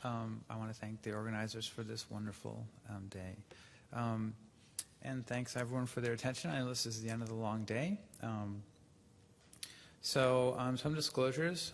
I want to thank the organizers for this wonderful day. And thanks everyone for their attention. I know this is the end of the long day. Some disclosures.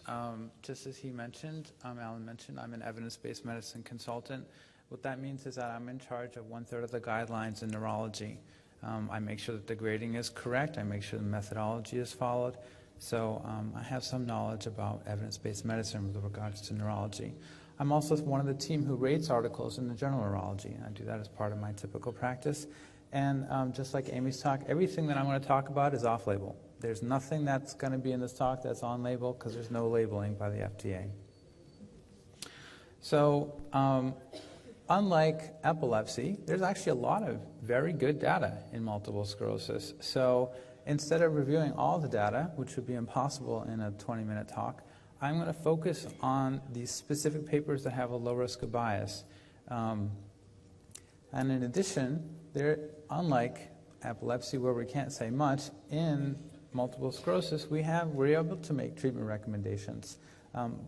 Just as he mentioned, Alan mentioned, I'm an evidence-based medicine consultant. What that means is that I'm in charge of 1/3 of the guidelines in neurology. I make sure that the grading is correct. I make sure the methodology is followed. So I have some knowledge about evidence-based medicine with regards to neurology. I'm also one of the team who rates articles in the journal Neurology, and I do that as part of my typical practice. And just like Amy's talk, everything that I'm going to talk about is off-label. There's nothing that's going to be in this talk that's on-label because there's no labeling by the FDA. So unlike epilepsy, there's actually a lot of very good data in multiple sclerosis. So instead of reviewing all the data, which would be impossible in a 20-minute talk, I'm going to focus on these specific papers that have a low risk of bias. And in addition, unlike epilepsy, where we can't say much, in multiple sclerosis, we're able to make treatment recommendations.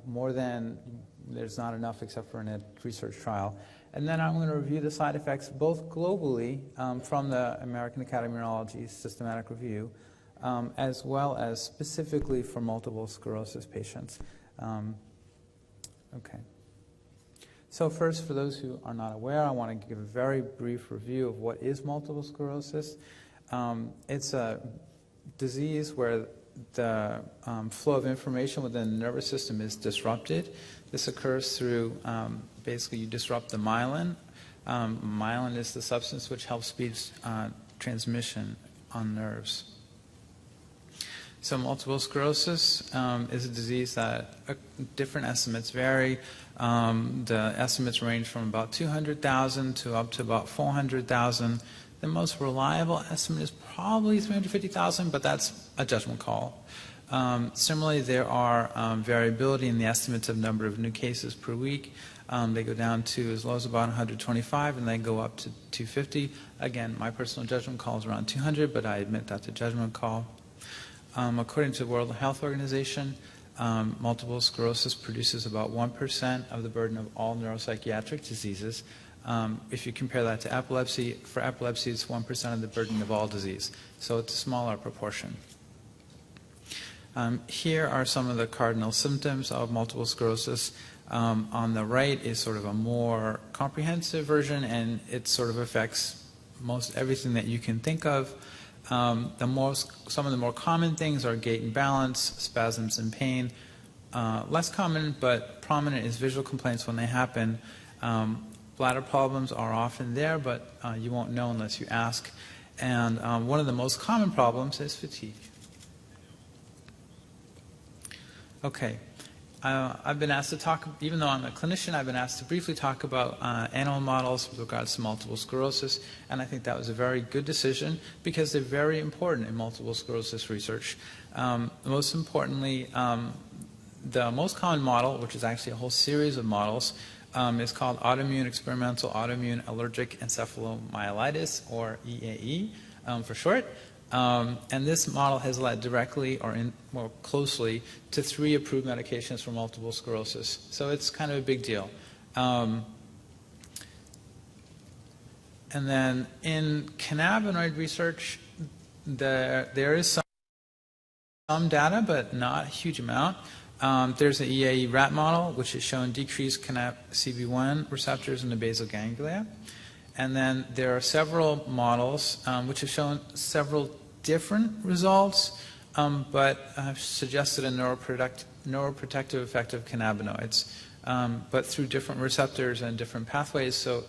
More than there's not enough except for in a research trial. And then I'm going to review the side effects both globally from the American Academy of Neurology systematic review, as well as specifically for multiple sclerosis patients. Okay. So first, for those who are not aware, I want to give a very brief review of what is multiple sclerosis. It's a disease where the flow of information within the nervous system is disrupted. This occurs through, basically you disrupt the myelin. Myelin is the substance which helps speed transmission on nerves. So multiple sclerosis is a disease that different estimates vary. The estimates range from about 200,000 to up to about 400,000. The most reliable estimate is probably 350,000, but that's a judgment call. Similarly, there are variability in the estimates of number of new cases per week. They go down to as low as about 125, and they go up to 250. Again, my personal judgment call is around 200, but I admit that's a judgment call. According to the World Health Organization, multiple sclerosis produces about 1% of the burden of all neuropsychiatric diseases. If you compare that to epilepsy, for epilepsy it's 1% of the burden of all disease, so it's a smaller proportion. Here are some of the cardinal symptoms of multiple sclerosis. On the right is sort of a more comprehensive version, and it sort of affects most everything that you can think of. Some of the more common things are gait and balance, spasms and pain. Less common but prominent is visual complaints when they happen. Bladder problems are often there, but you won't know unless you ask. And one of the most common problems is fatigue. Okay. I've been asked to talk, even though I'm a clinician, I've been asked to briefly talk about animal models with regards to multiple sclerosis, and I think that was a very good decision because they're very important in multiple sclerosis research. Most importantly, the most common model, which is actually a whole series of models, is called experimental autoimmune allergic encephalomyelitis, or EAE for short. And this model has led directly or more closely to 3 approved medications for multiple sclerosis. So it's kind of a big deal. And then in cannabinoid research, there is some data, but not a huge amount. There's an EAE rat model, which has shown decreased CB1 receptors in the basal ganglia. And then there are several models which have shown several different results, but have suggested a neuroprotective effect of cannabinoids, but through different receptors and different pathways, so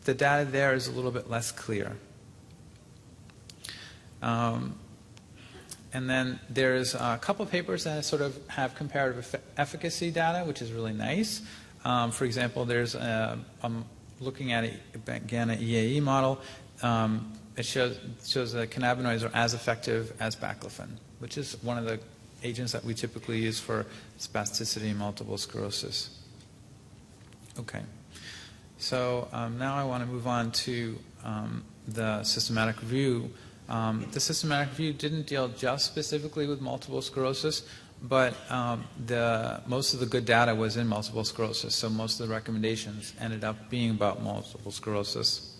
the data there is a little bit less clear. And then there's a couple papers that sort of have comparative efficacy data, which is really nice. For example, there's looking at again an EAE model. It shows that cannabinoids are as effective as baclofen, which is one of the agents that we typically use for spasticity in multiple sclerosis. Okay, so now I want to move on to the systematic review. The systematic review didn't deal just specifically with multiple sclerosis, but most of the good data was in multiple sclerosis, so most of the recommendations ended up being about multiple sclerosis.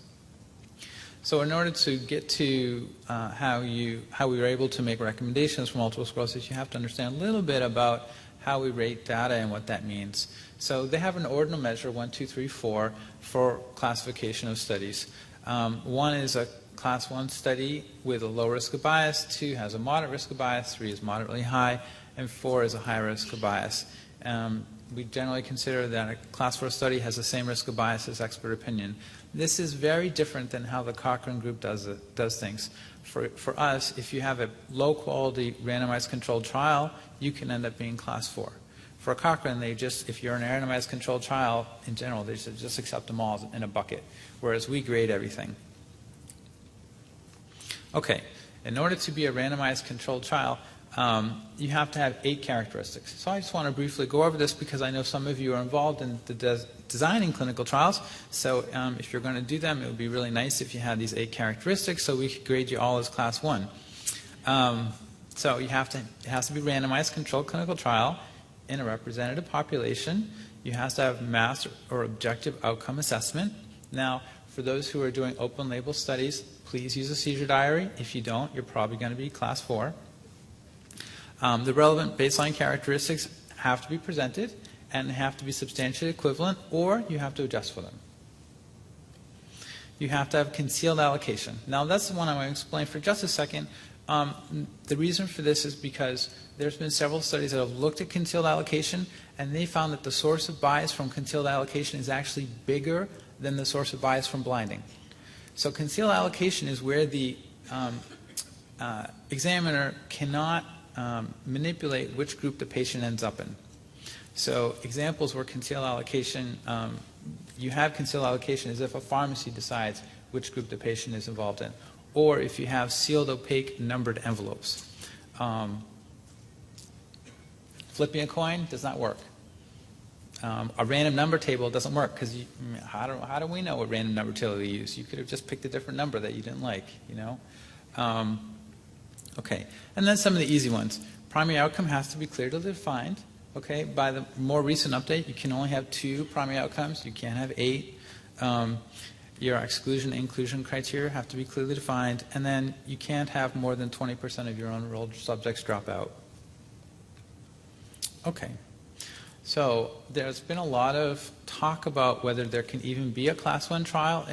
So in order to get to how we were able to make recommendations for multiple sclerosis, you have to understand a little bit about how we rate data and what that means. So they have an ordinal measure, 1, 2, 3, 4, for classification of studies. 1 is a class 1 study with a low risk of bias, 2 has a moderate risk of bias, 3 is moderately high, and 4 is a high risk of bias. We generally consider that a class 4 study has the same risk of bias as expert opinion. This is very different than how the Cochrane group does things. For us, if you have a low quality randomized controlled trial, you can end up being class 4. For Cochrane, if you're in a randomized controlled trial, in general, they just accept them all in a bucket, whereas we grade everything. Okay, in order to be a randomized controlled trial, you have to have 8 characteristics. So I just want to briefly go over this because I know some of you are involved in designing clinical trials. So if you're going to do them, it would be really nice if you had these 8 characteristics so we could grade you all as class 1. So it has to be randomized controlled clinical trial in a representative population. You have to have mass or objective outcome assessment. Now, for those who are doing open label studies, please use a seizure diary. If you don't, you're probably going to be class 4. The relevant baseline characteristics have to be presented and have to be substantially equivalent, or you have to adjust for them. You have to have concealed allocation. Now, that's the one I'm going to explain for just a second. The reason for this is because there's been several studies that have looked at concealed allocation, and they found that the source of bias from concealed allocation is actually bigger than the source of bias from blinding. So concealed allocation is where the examiner cannot manipulate which group the patient ends up in. So examples where concealed allocation, you have concealed allocation is if a pharmacy decides which group the patient is involved in, or if you have sealed, opaque, numbered envelopes. Flipping a coin does not work. A random number table doesn't work because how do we know what random number table to use? You could have just picked a different number that you didn't like, you know. Okay, and then some of the easy ones. Primary outcome has to be clearly defined. Okay, by the more recent update, you can only have 2 primary outcomes. You can't have 8. Your exclusion and inclusion criteria have to be clearly defined, and then you can't have more than 20% of your enrolled subjects drop out. Okay, so there's been a lot of talk about whether there can even be a class 1 trial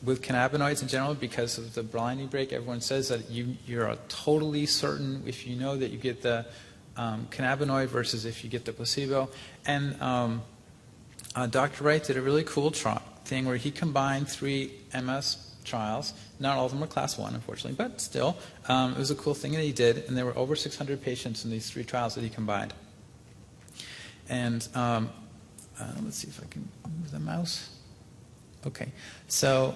with cannabinoids in general because of the blinding break. Everyone says that you're totally certain if you know that you get the cannabinoid versus if you get the placebo. And Dr. Wright did a really cool thing where he combined 3 MS trials. Not all of them were class 1, unfortunately, but still, it was a cool thing that he did, and there were over 600 patients in these 3 trials that he combined. And let's see if I can move the mouse. Okay, so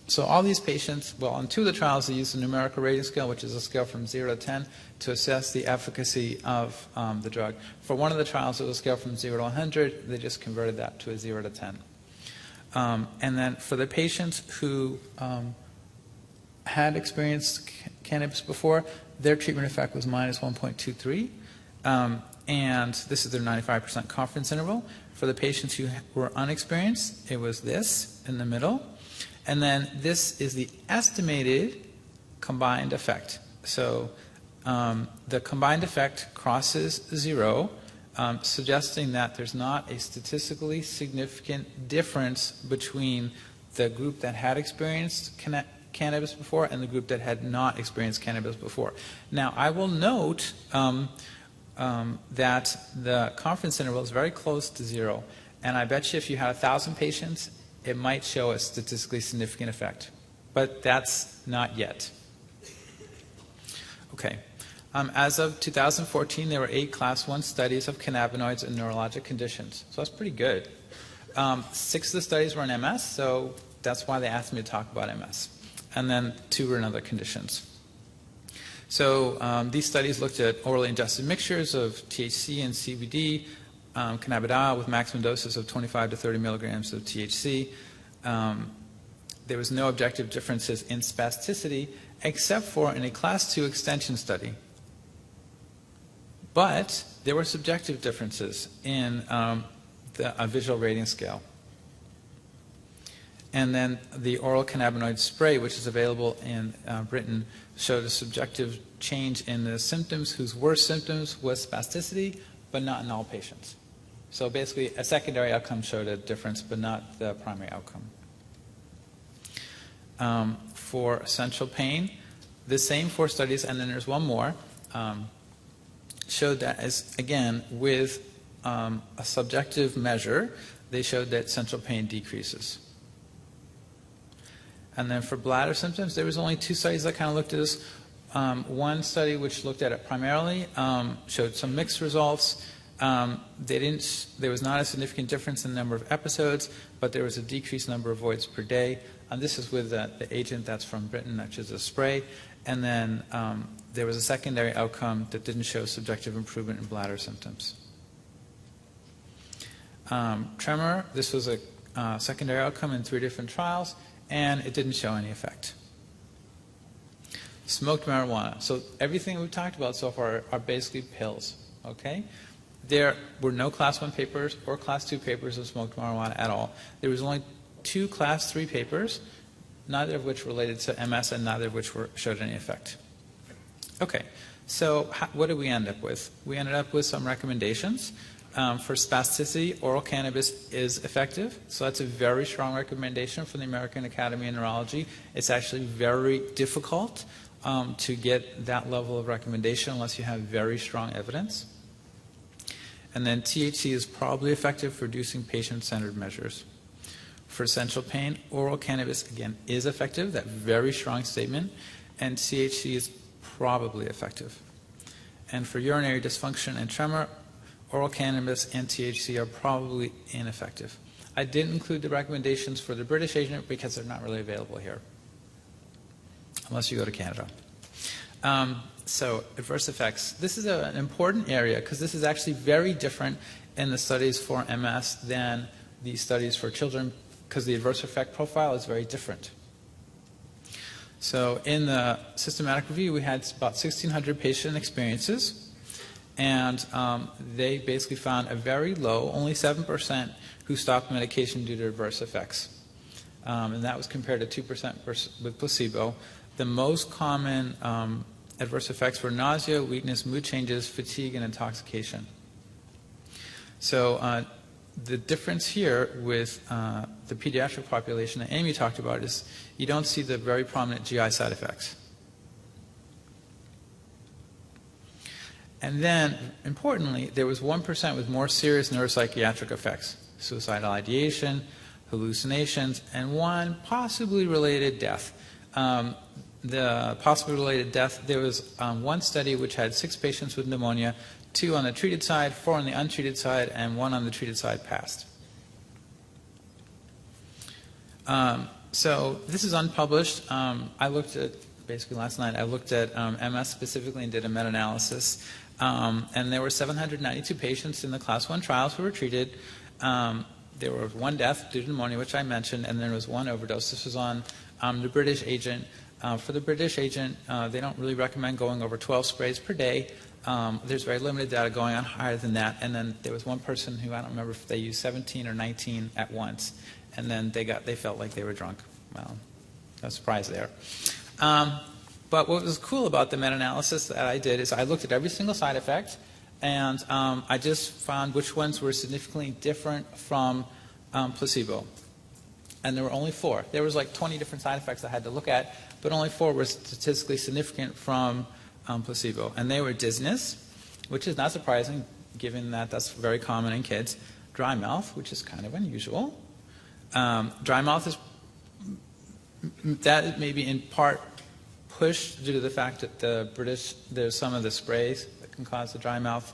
so all these patients, well, on 2 of the trials, they used a numerical rating scale, which is a scale from 0 to 10, to assess the efficacy of the drug. For one of the trials, it was a scale from 0 to 100. They just converted that to a 0 to 10. And then for the patients who had experienced cannabis before, their treatment effect was minus 1.23. And this is their 95% confidence interval. For the patients who were unexperienced, it was this in the middle. And then this is the estimated combined effect. So the combined effect crosses 0, suggesting that there's not a statistically significant difference between the group that had experienced cannabis before and the group that had not experienced cannabis before. Now, I will note that the confidence interval is very close to 0, and I bet you if you had 1,000 patients, it might show a statistically significant effect, but that's not yet. Okay. As of 2014, there were 8 class 1 studies of cannabinoids in neurologic conditions, so that's pretty good. 6 of the studies were in MS, so that's why they asked me to talk about MS, and then 2 were in other conditions. So these studies looked at orally ingested mixtures of THC and CBD, cannabidiol with maximum doses of 25 to 30 milligrams of THC, there was no objective differences in spasticity except for in a class 2 extension study. But there were subjective differences in the visual rating scale. And then the oral cannabinoid spray, which is available in Britain, showed a subjective change in the symptoms whose worst symptoms was spasticity, but not in all patients. So basically, a secondary outcome showed a difference, but not the primary outcome. For essential pain, the same 4 studies, and then there's one more, showed that, again, with a subjective measure, they showed that central pain decreases. And then for bladder symptoms, there was only 2 studies that kind of looked at this. One study which looked at it primarily showed some mixed results. There was not a significant difference in the number of episodes, but there was a decreased number of voids per day. And this is with the agent that's from Britain, which is a spray. And then there was a secondary outcome that didn't show subjective improvement in bladder symptoms. Tremor, this was a secondary outcome in 3 different trials, and it didn't show any effect. Smoked marijuana. So everything we've talked about so far are basically pills, okay? There were no Class 1 papers or Class 2 papers of smoked marijuana at all. There was only 2 Class 3 papers, neither of which related to MS and neither of which showed any effect. Okay, so what did we end up with? We ended up with some recommendations. For spasticity, oral cannabis is effective. So that's a very strong recommendation from the American Academy of Neurology. It's actually very difficult to get that level of recommendation unless you have very strong evidence. And then THC is probably effective for reducing patient-centered measures. For essential pain, oral cannabis, again, is effective. That very strong statement. And THC is probably effective. And for urinary dysfunction and tremor, oral cannabis and THC are probably ineffective. I didn't include the recommendations for the British agent because they're not really available here, unless you go to Canada. So adverse effects. This is an important area because this is actually very different in the studies for MS than the studies for children because the adverse effect profile is very different. So in the systematic review, we had about 1,600 patient experiences. And they basically found a very low, only 7% who stopped medication due to adverse effects. And that was compared to 2% with placebo. The most common adverse effects were nausea, weakness, mood changes, fatigue, and intoxication. So the difference here with the pediatric population that Amy talked about is you don't see the very prominent GI side effects. And then, importantly, there was 1% with more serious neuropsychiatric effects, suicidal ideation, hallucinations, and 1 possibly related death. The possibly related death, there was 1 study which had 6 patients with pneumonia, 2 on the treated side, 4 on the untreated side, and 1 on the treated side passed. So this is unpublished. I looked at, basically last night, I looked at MS specifically and did a meta-analysis. And there were 792 patients in the Class 1 trials who were treated. There was 1 death due to pneumonia, which I mentioned, and there was 1 overdose. This was on the British agent. For the British agent, they don't really recommend going over 12 sprays per day. There's very limited data going on higher than that. And then there was 1 person who, I don't remember if they used 17 or 19 at once, and then they felt like they were drunk. Well, no surprise there. But what was cool about the meta-analysis that I did is I looked at every single side effect, and I just found which ones were significantly different from placebo. And there were only 4. There was like 20 different side effects I had to look at, but only 4 were statistically significant from placebo. And they were dizziness, which is not surprising given that that's very common in kids. Dry mouth, which is kind of unusual. Dry mouth is that may be in part pushed due to the fact that there's some of the sprays that can cause the dry mouth.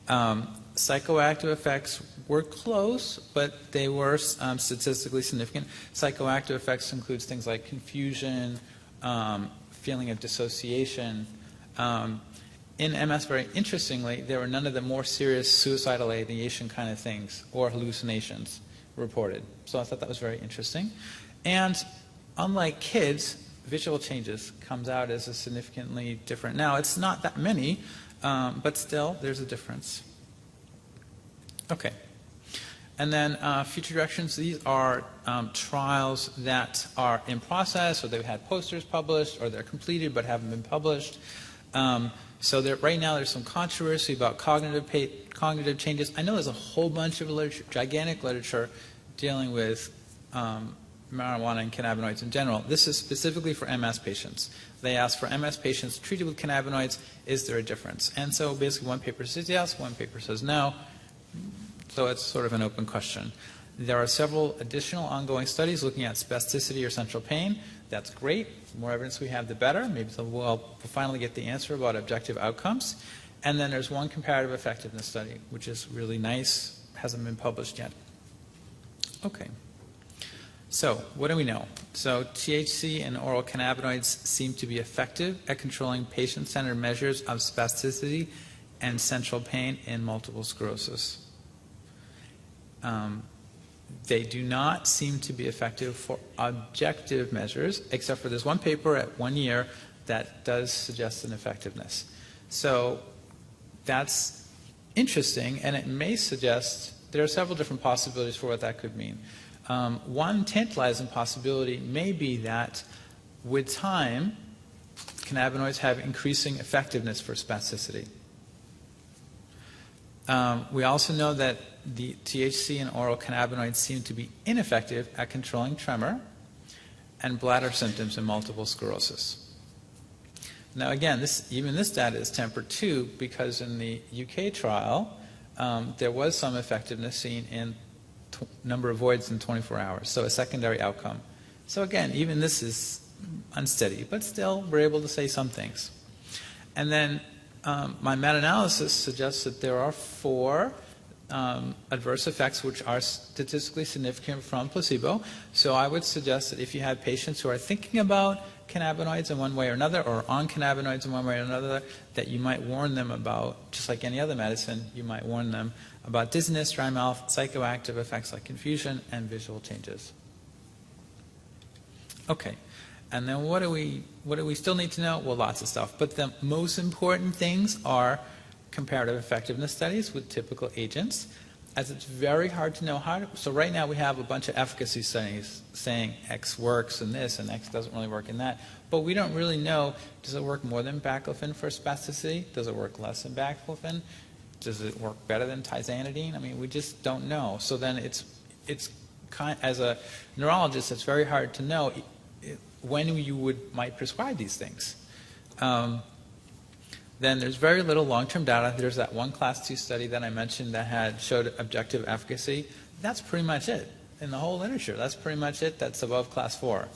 Psychoactive effects were close, but they were statistically significant. Psychoactive effects includes things like confusion, feeling of dissociation. In MS, very interestingly, there were none of the more serious suicidal ideation kind of things or hallucinations reported. So I thought that was very interesting. And unlike kids, visual changes comes out as a significantly different. Now, it's not that many, but still, there's a difference. Okay. And then future directions, these are trials that are in process, or they've had posters published, or they're completed but haven't been published. So right now there's some controversy about cognitive changes. I know there's a whole bunch of literature, gigantic literature, dealing with marijuana and cannabinoids in general. This is specifically for MS patients. They asked for MS patients treated with cannabinoids, is there a difference? And so basically one paper says yes, one paper says no. So it's sort of an open question. There are several additional ongoing studies looking at spasticity or central pain. That's great. The more evidence we have, the better. Maybe we'll finally get the answer about objective outcomes. And then there's one comparative effectiveness study, which is really nice. Hasn't been published yet. Okay. So what do we know? So THC and oral cannabinoids seem to be effective at controlling patient-centered measures of spasticity and central pain in multiple sclerosis. They do not seem to be effective for objective measures, except for this one paper at 1 year that does suggest an effectiveness. So that's interesting, and it may suggest there are several different possibilities for what that could mean. One tantalizing possibility may be that with time, cannabinoids have increasing effectiveness for spasticity. We also know that the THC and oral cannabinoids seem to be ineffective at controlling tremor and bladder symptoms in multiple sclerosis. Now again, even this data is tempered too, because in the UK trial, there was some effectiveness seen in number of voids in 24 hours, so a secondary outcome. So again, even this is unsteady, but still we're able to say some things. And then my meta-analysis suggests that there are 4 adverse effects which are statistically significant from placebo. So I would suggest that if you have patients who are thinking about cannabinoids in one way or another, or on cannabinoids in one way or another, that you might warn them about, just like any other medicine, you might warn them about dizziness, dry mouth, psychoactive effects like confusion, and visual changes. Okay. And then what do we still need to know? Well, lots of stuff. But the most important things are comparative effectiveness studies with typical agents, as it's very hard to know how to. So right now we have a bunch of efficacy studies saying X works in this and X doesn't really work in that. But we don't really know, does it work more than baclofen for spasticity? Does it work less than baclofen? Does it work better than tizanidine? I mean, we just don't know. So then it's as a neurologist, it's very hard to know when you might prescribe these things. Then there's very little long-term data. There's that one class 2 study that I mentioned that showed objective efficacy. That's pretty much it in the whole literature. That's pretty much it. That's above class 4.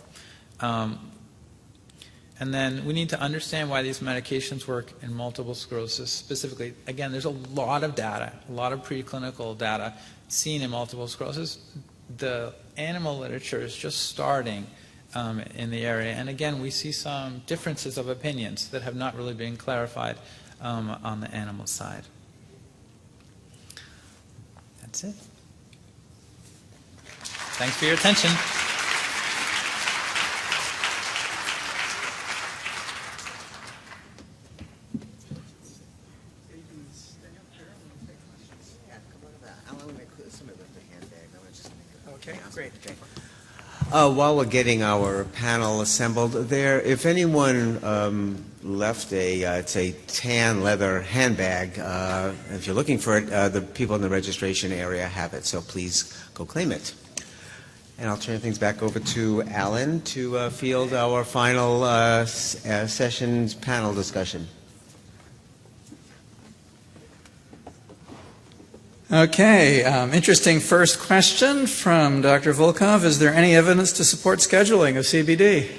And then we need to understand why these medications work in multiple sclerosis specifically. Again, there's a lot of data, a lot of preclinical data seen in multiple sclerosis. The animal literature is just starting in the area. And again, we see some differences of opinions that have not really been clarified on the animal side. That's it. Thanks for your attention. Okay, great. While we're getting our panel assembled, if anyone left it's a tan leather handbag. If you're looking for it, the people in the registration area have it, so please go claim it. And I'll turn things back over to Alan to field our final session's panel discussion. Okay, interesting first question from Dr. Volkov. Is there any evidence to support scheduling of CBD?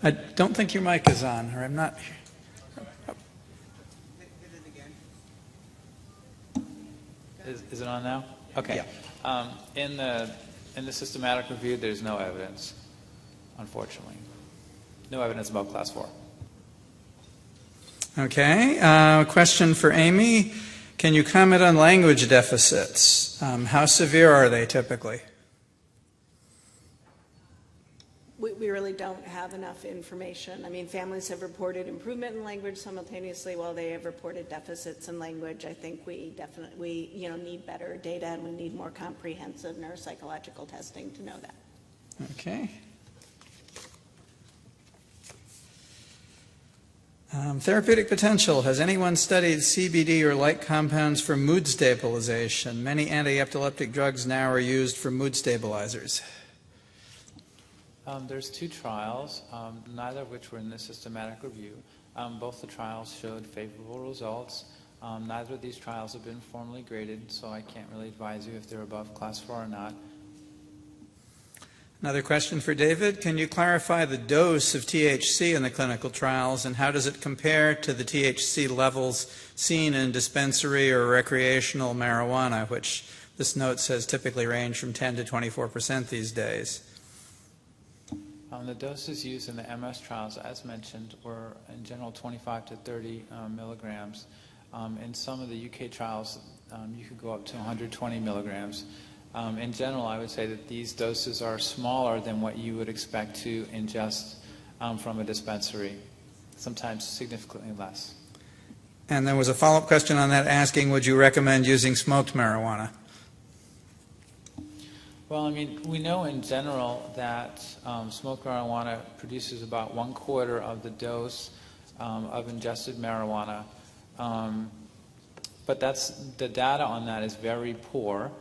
I don't think your mic is on, or I'm not. Is it on now? Okay. Yeah. In the systematic review, there's no evidence, unfortunately. No evidence about class 4. Okay, question for Amy. Can you comment on language deficits? How severe are they typically? We really don't have enough information. I mean, families have reported improvement in language simultaneously while they have reported deficits in language. I think we definitely need better data, and we need more comprehensive neuropsychological testing to know that. Okay. Therapeutic potential. Has anyone studied CBD or like compounds for mood stabilization? Many anti-epileptic drugs now are used for mood stabilizers. There's 2 trials, neither of which were in the systematic review. Both the trials showed favorable results. Neither of these trials have been formally graded, so I can't really advise you if they're above class 4 or not. Another question for David. Can you clarify the dose of THC in the clinical trials, and how does it compare to the THC levels seen in dispensary or recreational marijuana, which this note says typically range from 10 to 24% these days? The doses used in the MS trials, as mentioned, were in general 25 to 30 milligrams. In some of the UK trials, you could go up to 120 milligrams. In general, I would say that these doses are smaller than what you would expect to ingest from a dispensary, sometimes significantly less. And there was a follow-up question on that asking, would you recommend using smoked marijuana? Well, I mean, we know in general that smoked marijuana produces about 1/4 of the dose of ingested marijuana. But the data on that is very poor.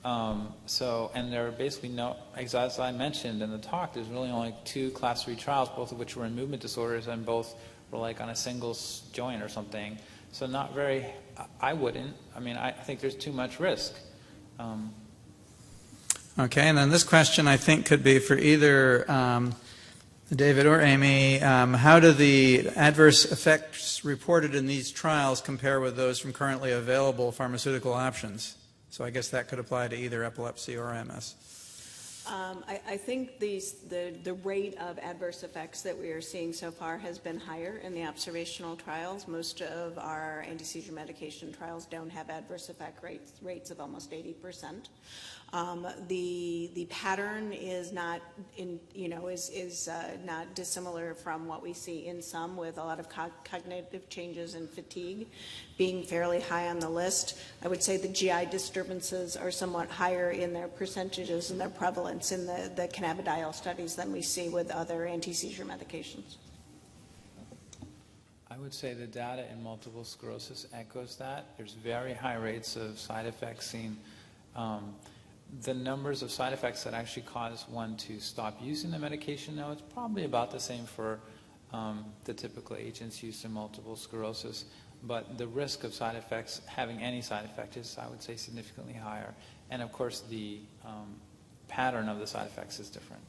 And there are basically no, as I mentioned in the talk, there's really only 2 class 3 trials, both of which were in movement disorders, and both were like on a single joint or something. So not very, I wouldn't. I mean, I think there's too much risk. Okay, and then this question I think could be for either David or Amy. How do the adverse effects reported in these trials compare with those from currently available pharmaceutical options? So I guess that could apply to either epilepsy or MS. I think the rate of adverse effects that we are seeing so far has been higher in the observational trials. Most of our anti-seizure medication trials don't have adverse effect rates of almost 80%. The pattern is not not dissimilar from what we see in some, with a lot of cognitive changes and fatigue being fairly high on the list. I would say the GI disturbances are somewhat higher in their percentages and their prevalence in the cannabidiol studies than we see with other anti-seizure medications. I would say the data in multiple sclerosis echoes that. There's very high rates of side effects seen. The numbers of side effects that actually cause one to stop using the medication now, it's probably about the same for the typical agents used in multiple sclerosis. But the risk of side effects, having any side effect, is, I would say, significantly higher. And of course, the pattern of the side effects is different.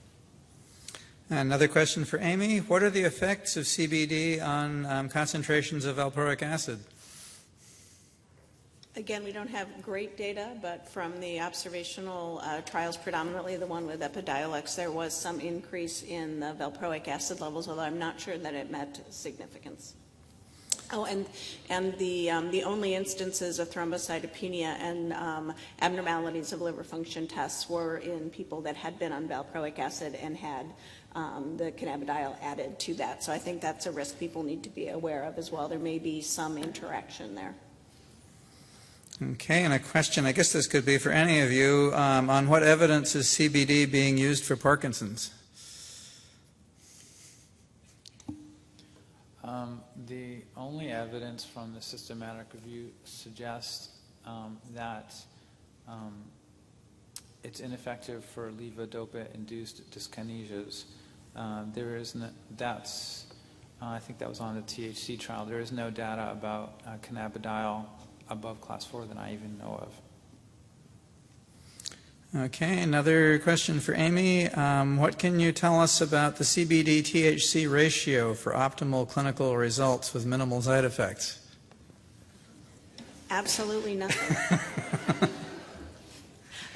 Another question for Amy. What are the effects of CBD on concentrations of valproic acid? Again, we don't have great data, but from the observational trials, predominantly the one with Epidiolex, there was some increase in the valproic acid levels, although I'm not sure that it met significance. Oh, and the only instances of thrombocytopenia and abnormalities of liver function tests were in people that had been on valproic acid and had the cannabidiol added to that. So I think that's a risk people need to be aware of as well. There may be some interaction there. Okay, and a question, I guess this could be for any of you, on what evidence is CBD being used for Parkinson's? The only evidence from the systematic review suggests that it's ineffective for levodopa-induced dyskinesias. There is no, I think that was on the THC trial. There is no data about cannabidiol above class 4 that I even know of. Okay, another question for Amy. What can you tell us about the CBD-THC ratio for optimal clinical results with minimal side effects? Absolutely nothing.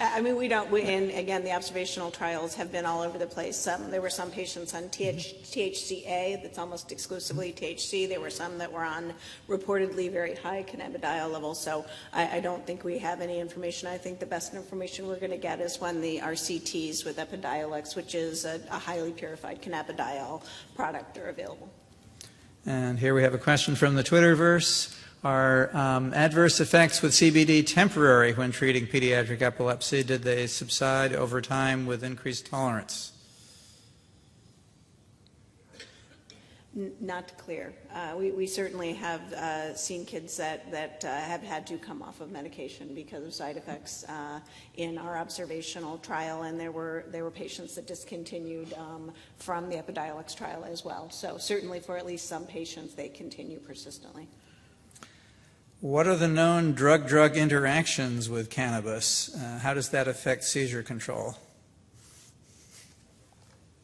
I mean, and again, the observational trials have been all over the place. There were some patients on THCA, that's almost exclusively THC. There were some that were on reportedly very high cannabidiol levels. So I don't think we have any information. I think the best information we're going to get is when the RCTs with Epidiolex, which is a highly purified cannabidiol product, are available. And here we have a question from the Twitterverse. Are adverse effects with CBD temporary when treating pediatric epilepsy? Did they subside over time with increased tolerance? Not clear. We certainly have seen kids that have had to come off of medication because of side effects in our observational trial, and there were patients that discontinued from the Epidiolex trial as well. So certainly for at least some patients, they continue persistently. What are the known drug-drug interactions with cannabis? How does that affect seizure control?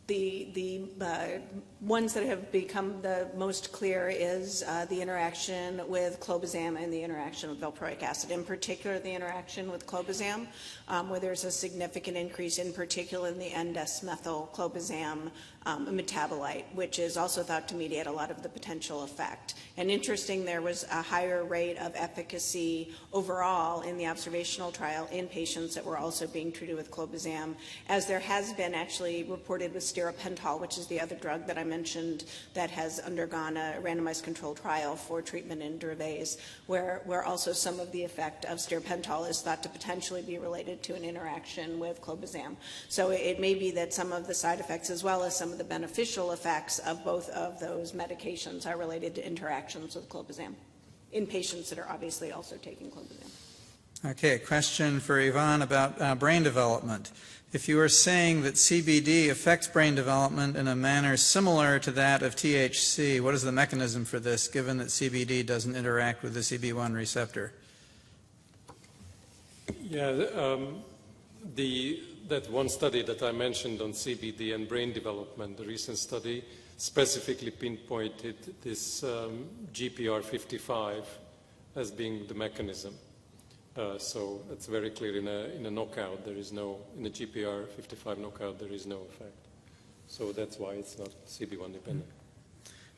The ones that have become the most clear is the interaction with clobazam and the interaction with valproic acid. In particular, the interaction with clobazam, where there's a significant increase, in particular in the N-desmethylclobazam metabolite, which is also thought to mediate a lot of the potential effect. And interesting, there was a higher rate of efficacy overall in the observational trial in patients that were also being treated with clobazam, as there has been actually reported with stiripentol, which is the other drug that I mentioned that has undergone a randomized controlled trial for treatment in Dravet's, where also some of the effect of stiripentol is thought to potentially be related to an interaction with clobazam. So it may be that some of the side effects, as well as some of the beneficial effects of both of those medications, are related to interactions with clobazam in patients that are obviously also taking clobazam. Okay, a question for Yvonne about brain development. If you are saying that CBD affects brain development in a manner similar to that of THC, what is the mechanism for this, given that CBD doesn't interact with the CB1 receptor? Yeah, that one study that I mentioned on CBD and brain development, the recent study, specifically pinpointed this GPR55 as being the mechanism. So it's very clear in a knockout, there is no, in the GPR55 knockout, there is no effect. So that's why it's not CB1 dependent.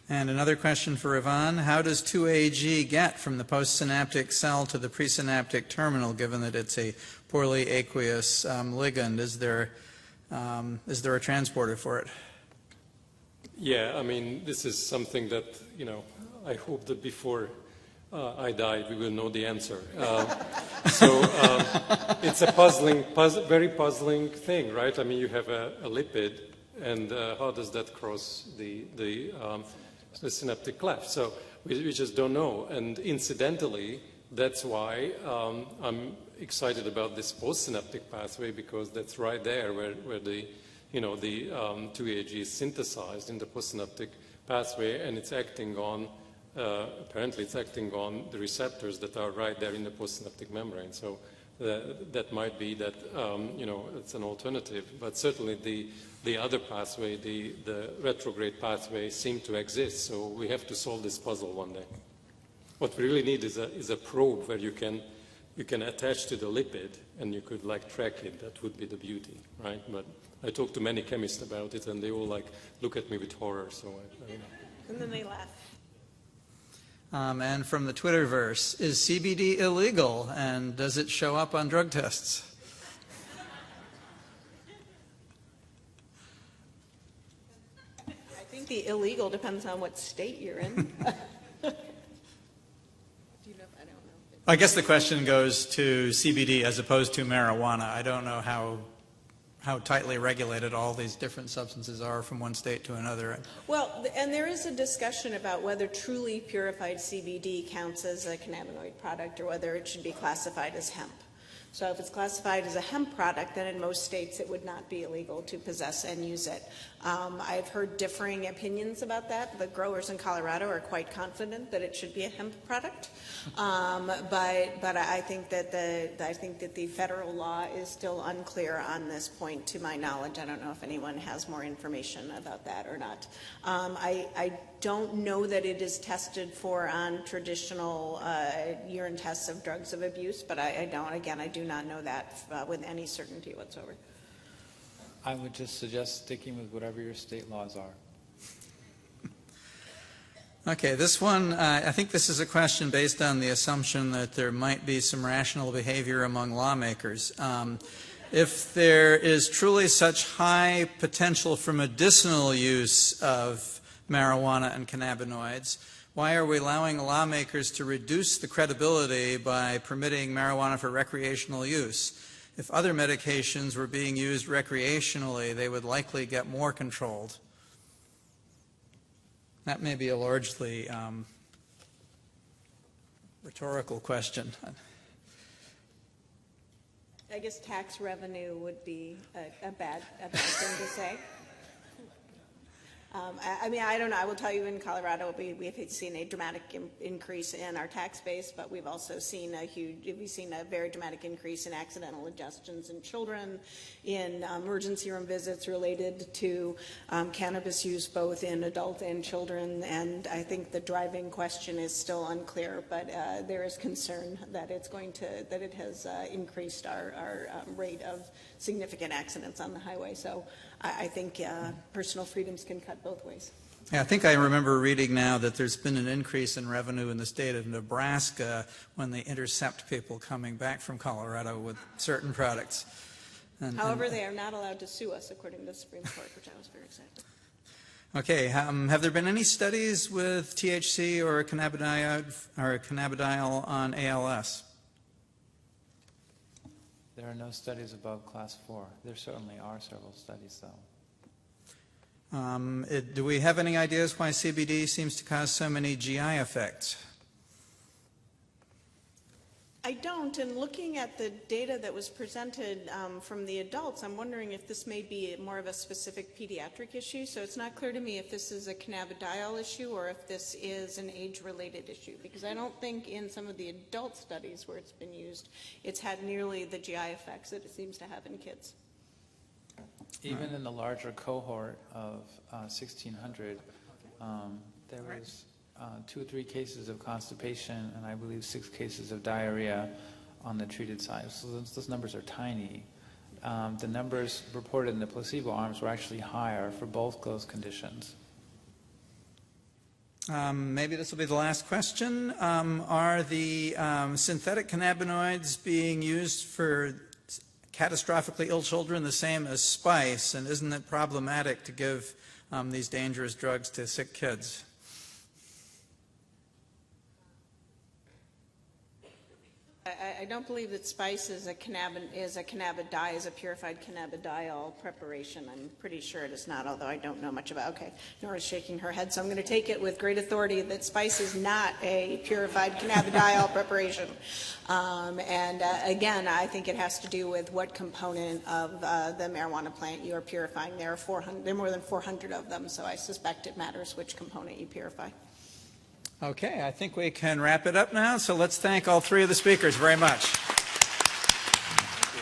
And another question for Yvonne. How does 2-AG get from the postsynaptic cell to the presynaptic terminal, given that it's a poorly aqueous ligand? Is there a transporter for it? Yeah, I mean, this is something that, I hope that before I die, we will know the answer. It's a very puzzling thing, right? I mean, you have a lipid, and how does that cross the synaptic cleft? So we just don't know. And incidentally, that's why I'm excited about this postsynaptic pathway, because that's right there where the 2-AG is synthesized in the postsynaptic pathway, and it's acting on apparently it's acting on the receptors that are right there in the postsynaptic membrane. So that might be that, it's an alternative. But certainly the other pathway, the retrograde pathway, seem to exist. So we have to solve this puzzle one day. What we really need is a probe where you can attach to the lipid and you could track it. That would be the beauty, right? But I talked to many chemists about it, and they all look at me with horror. So I don't know. And then they laugh. And from the Twitterverse, is CBD illegal, and does it show up on drug tests? I think the illegal depends on what state you're in. I guess the question goes to CBD as opposed to marijuana. I don't know how tightly regulated all these different substances are from one state to another. Well, and there is a discussion about whether truly purified CBD counts as a cannabinoid product or whether it should be classified as hemp. So if it's classified as a hemp product, then in most states it would not be illegal to possess and use it. I've heard differing opinions about that. The growers in Colorado are quite confident that it should be a hemp product, but I think that the federal law is still unclear on this point, to my knowledge. I don't know if anyone has more information about that or not. I don't know that it is tested for on traditional urine tests of drugs of abuse, but I do not know that with any certainty whatsoever. I would just suggest sticking with whatever your state laws are. Okay, this one, I think this is a question based on the assumption that there might be some rational behavior among lawmakers. If there is truly such high potential for medicinal use of marijuana and cannabinoids, why are we allowing lawmakers to reduce the credibility by permitting marijuana for recreational use? If other medications were being used recreationally, they would likely get more controlled. That may be a largely rhetorical question. I guess tax revenue would be a bad thing to say. I don't know. I will tell you, in Colorado, we've seen a dramatic increase in our tax base, but we've also seen a very dramatic increase in accidental ingestions in children, in emergency room visits related to cannabis use, both in adult and children. And I think the driving question is still unclear, but there is concern that it has increased our rate of significant accidents on the highway. So I think personal freedoms can cut both ways. Yeah, I think I remember reading now that there's been an increase in revenue in the state of Nebraska when they intercept people coming back from Colorado with certain products. However, they are not allowed to sue us, according to the Supreme Court, which I was very excited. Okay, have there been any studies with THC or a cannabidiol on ALS? There are no studies above class 4. There certainly are several studies, though. Do we have any ideas why CBD seems to cause so many GI effects? I don't, and looking at the data that was presented from the adults, I'm wondering if this may be more of a specific pediatric issue. So it's not clear to me if this is a cannabidiol issue or if this is an age-related issue, because I don't think in some of the adult studies where it's been used, it's had nearly the GI effects that it seems to have in kids. Even in the larger cohort of 1,600, there was 2 or 3 cases of constipation and I believe 6 cases of diarrhea on the treated side. So those numbers are tiny. The numbers reported in the placebo arms were actually higher for both those conditions. Maybe this will be the last question. Are the synthetic cannabinoids being used for catastrophically ill children the same as spice, and isn't it problematic to give these dangerous drugs to sick kids? I don't believe that spice is a purified cannabidiol preparation. I'm pretty sure it is not, although I don't know much about. Okay, Nora's shaking her head, so I'm going to take it with great authority that spice is not a purified cannabidiol preparation. Again, I think it has to do with what component of the marijuana plant you are purifying. There are more than 400 of them, so I suspect it matters which component you purify. Okay, I think we can wrap it up now. So let's thank all 3 of the speakers very much.